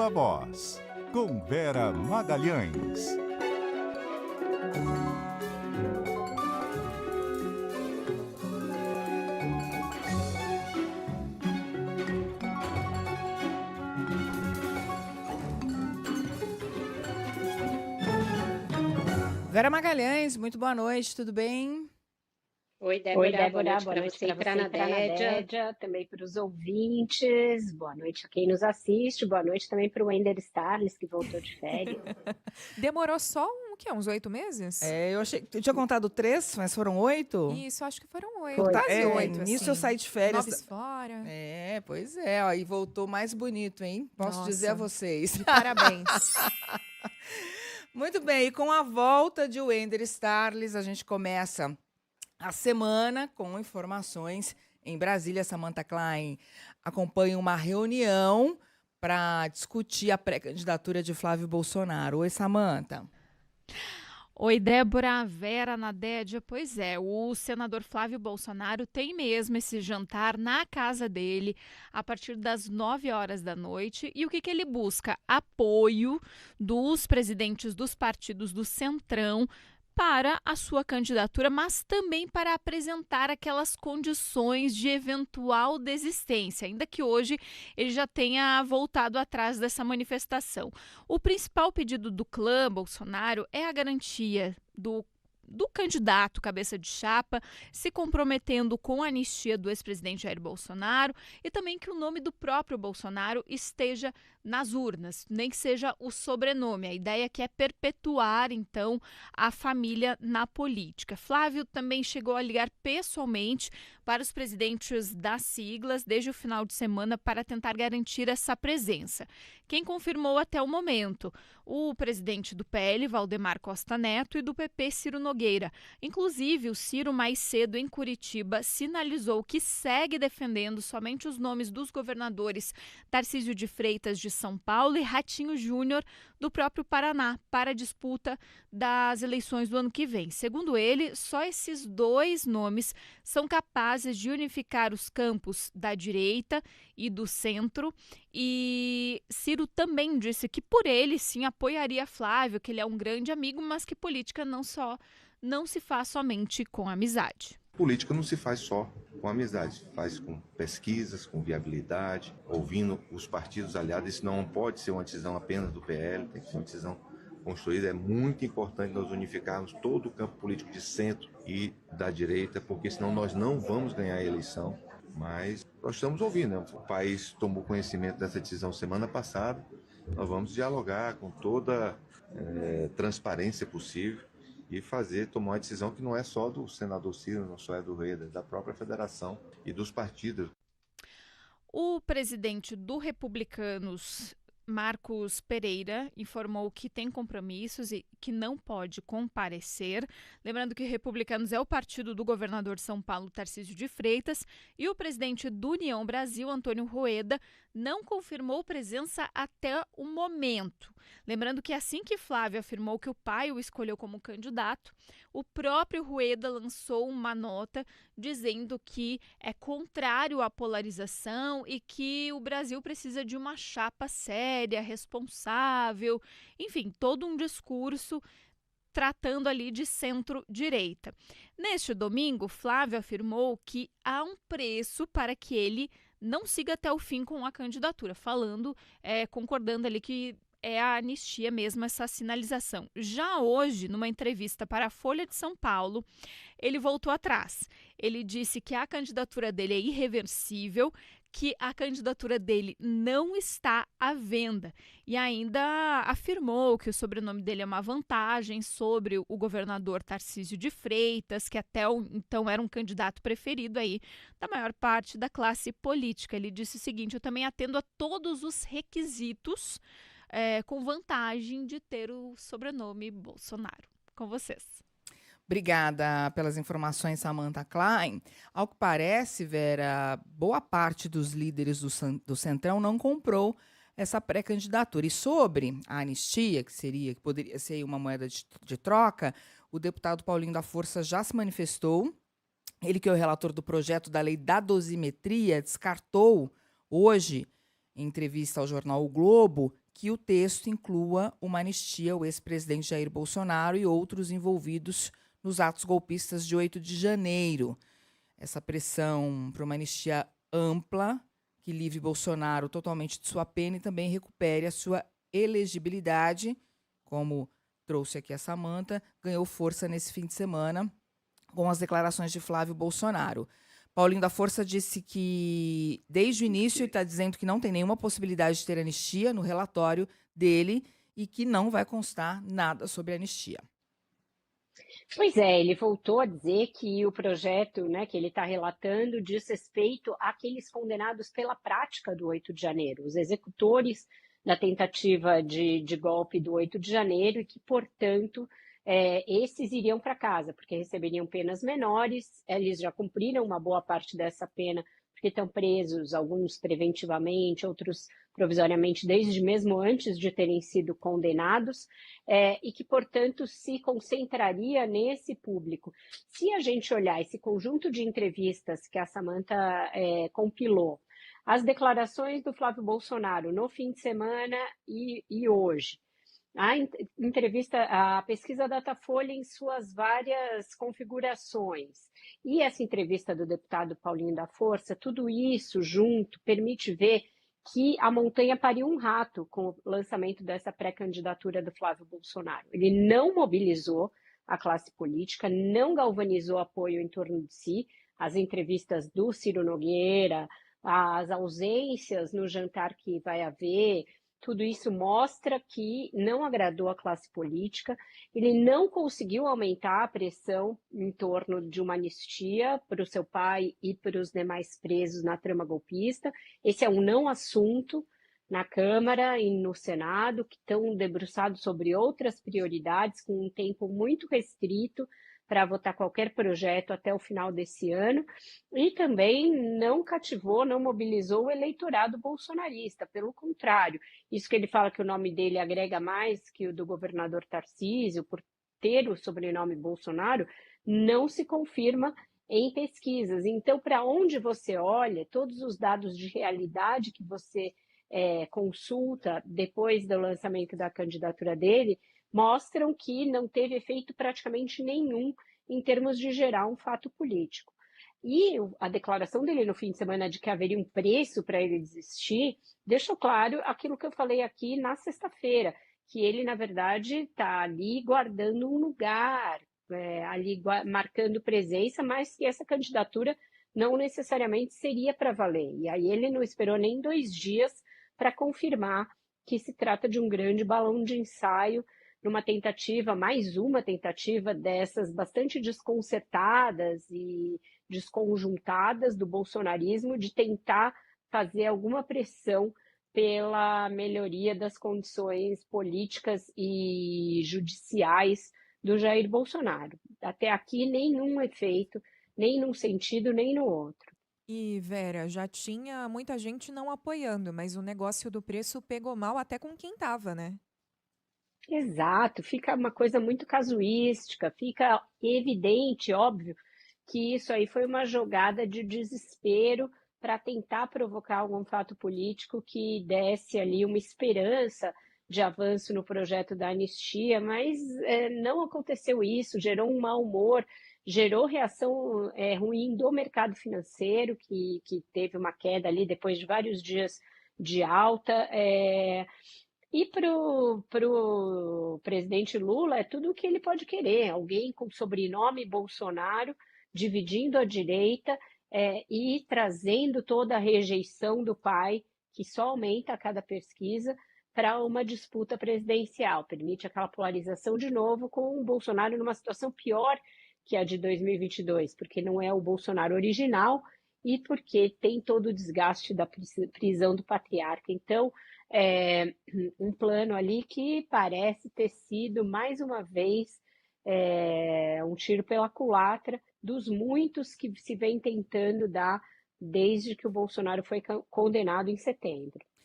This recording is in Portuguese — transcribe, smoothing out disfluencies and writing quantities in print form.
Viva Voz, com Vera Magalhães. Vera Magalhães, muito boa noite, tudo bem? Oi, Débora, Boa noite para você, para a Dédia, também para os ouvintes, boa noite a quem nos assiste, boa noite também para o Wender Starles, que voltou de férias. Demorou só uns 8 meses? Eu tinha contado 3, mas foram 8? Isso, acho que foram 8, Foi. quase 8, Nisso assim. eu saí de férias. 9 fora. Pois é, ó, e voltou mais bonito, hein? Posso Nossa, dizer a vocês. de parabéns. Muito bem, e com a volta de Wender Starles, a gente começa a semana com informações em Brasília. Samantha Klein acompanha uma reunião para discutir a pré-candidatura de Flávio Bolsonaro. Oi, Samantha. Oi, Débora, Vera, Nadédia. Pois é, o senador Flávio Bolsonaro tem mesmo esse jantar na casa dele a partir das 9 horas da noite. E o que ele busca? Apoio dos presidentes dos partidos do Centrão para a sua candidatura, mas também para apresentar aquelas condições de eventual desistência, ainda que hoje ele já tenha voltado atrás dessa manifestação. O principal pedido do clã Bolsonaro é a garantia do candidato cabeça de chapa se comprometendo com a anistia do ex-presidente Jair Bolsonaro e também que o nome do próprio Bolsonaro esteja nas urnas, nem que seja o sobrenome. A ideia que é perpetuar, então, a família na política. Flávio também chegou a ligar pessoalmente para os presidentes das siglas desde o final de semana para tentar garantir essa presença. Quem confirmou até o momento? O presidente do PL, Valdemar Costa Neto, e do PP, Ciro Nogueira. Inclusive, o Ciro, mais cedo em Curitiba, sinalizou que segue defendendo somente os nomes dos governadores Tarcísio de Freitas, de São Paulo, e Ratinho Júnior, do próprio Paraná, para a disputa das eleições do ano que vem. Segundo ele, só esses 2 nomes são capazes de unificar os campos da direita e do centro. E Ciro também disse que por ele sim apoiaria Flávio, que ele é um grande amigo, mas que política não se faz somente com amizade. Política não se faz só com amizade, faz com pesquisas, com viabilidade, ouvindo os partidos aliados. Isso não pode ser uma decisão apenas do PL, tem que ser uma decisão construída. É muito importante nós unificarmos todo o campo político de centro e da direita, porque senão nós não vamos ganhar a eleição. Mas nós estamos ouvindo, né? O país tomou conhecimento dessa decisão semana passada. Nós vamos dialogar com toda transparência possível e tomar uma decisão que não é só do senador Ciro, não só é do Reda, da própria federação e dos partidos. O presidente do Republicanos, Marcos Pereira, informou que tem compromissos e que não pode comparecer. Lembrando que Republicanos é o partido do governador de São Paulo, Tarcísio de Freitas, e o presidente do União Brasil, Antônio Rueda, não confirmou presença até o momento. Lembrando que assim que Flávio afirmou que o pai o escolheu como candidato, o próprio Rueda lançou uma nota dizendo que é contrário à polarização e que o Brasil precisa de uma chapa séria, responsável, enfim, todo um discurso tratando ali de centro-direita. Neste domingo, Flávio afirmou que há um preço para que ele não siga até o fim com a candidatura, concordando ali que é a anistia mesmo, essa sinalização. Já hoje, numa entrevista para a Folha de São Paulo, ele voltou atrás. Ele disse que a candidatura dele é irreversível, que a candidatura dele não está à venda. E ainda afirmou que o sobrenome dele é uma vantagem sobre o governador Tarcísio de Freitas, que até então era um candidato preferido aí da maior parte da classe política. Ele disse o seguinte: eu também atendo a todos os requisitos com vantagem de ter o sobrenome Bolsonaro. Com vocês. Obrigada pelas informações, Samantha Klein. Ao que parece, Vera, boa parte dos líderes do Centrão não comprou essa pré-candidatura. E sobre a anistia, que poderia ser uma moeda de troca, o deputado Paulinho da Força já se manifestou. Ele, que é o relator do projeto da lei da dosimetria, descartou hoje, em entrevista ao jornal O Globo, que o texto inclua uma anistia ao ex-presidente Jair Bolsonaro e outros envolvidos nos atos golpistas de 8 de janeiro. Essa pressão para uma anistia ampla, que livre Bolsonaro totalmente de sua pena e também recupere a sua elegibilidade, como trouxe aqui a Samantha, ganhou força nesse fim de semana com as declarações de Flávio Bolsonaro. Paulinho da Força disse que, desde o início, ele está dizendo que não tem nenhuma possibilidade de ter anistia no relatório dele e que não vai constar nada sobre anistia. Pois é, ele voltou a dizer que o projeto, né, que ele está relatando diz respeito àqueles condenados pela prática do 8 de janeiro, os executores da tentativa de golpe do 8 de janeiro e que, portanto, esses iriam para casa, porque receberiam penas menores, eles já cumpriram uma boa parte dessa pena, porque estão presos, alguns preventivamente, outros provisoriamente, desde mesmo antes de terem sido condenados, e que, portanto, se concentraria nesse público. Se a gente olhar esse conjunto de entrevistas que a Samantha compilou, as declarações do Flávio Bolsonaro no fim de semana e hoje, a pesquisa Datafolha em suas várias configurações e essa entrevista do deputado Paulinho da Força, tudo isso junto permite ver que a montanha pariu um rato com o lançamento dessa pré-candidatura do Flávio Bolsonaro. Ele não mobilizou a classe política, não galvanizou apoio em torno de si. As entrevistas do Ciro Nogueira, as ausências no jantar que vai haver, tudo isso mostra que não agradou a classe política, ele não conseguiu aumentar a pressão em torno de uma anistia para o seu pai e para os demais presos na trama golpista. Esse é um não assunto na Câmara e no Senado, que estão debruçados sobre outras prioridades, com um tempo muito restrito para votar qualquer projeto até o final desse ano, e também não cativou, não mobilizou o eleitorado bolsonarista, pelo contrário, isso que ele fala que o nome dele agrega mais que o do governador Tarcísio, por ter o sobrenome Bolsonaro, não se confirma em pesquisas. Então, para onde você olha, todos os dados de realidade que você consulta depois do lançamento da candidatura dele, mostram que não teve efeito praticamente nenhum em termos de gerar um fato político. E a declaração dele no fim de semana de que haveria um preço para ele desistir, deixou claro aquilo que eu falei aqui na sexta-feira, que ele, na verdade, está ali guardando um lugar, ali marcando presença, mas que essa candidatura não necessariamente seria para valer. E aí ele não esperou nem 2 dias para confirmar que se trata de um grande balão de ensaio, numa tentativa, mais uma tentativa dessas bastante desconcertadas e desconjuntadas do bolsonarismo de tentar fazer alguma pressão pela melhoria das condições políticas e judiciais do Jair Bolsonaro. Até aqui, nenhum efeito, nem num sentido, nem no outro. E, Vera, já tinha muita gente não apoiando, mas o negócio do preço pegou mal até com quem estava, né? Exato, fica uma coisa muito casuística, fica evidente, óbvio, que isso aí foi uma jogada de desespero para tentar provocar algum fato político que desse ali uma esperança de avanço no projeto da anistia, mas não aconteceu isso, gerou um mau humor, gerou reação ruim do mercado financeiro, que teve uma queda ali depois de vários dias de alta. E para o presidente Lula é tudo o que ele pode querer, alguém com sobrenome Bolsonaro, dividindo a direita e trazendo toda a rejeição do pai, que só aumenta a cada pesquisa, para uma disputa presidencial. Permite aquela polarização de novo, com o Bolsonaro numa situação pior que a de 2022, porque não é o Bolsonaro original e porque tem todo o desgaste da prisão do patriarca. Então, um plano ali que parece ter sido, mais uma vez, um tiro pela culatra dos muitos que se vem tentando dar desde que o Bolsonaro foi condenado em setembro.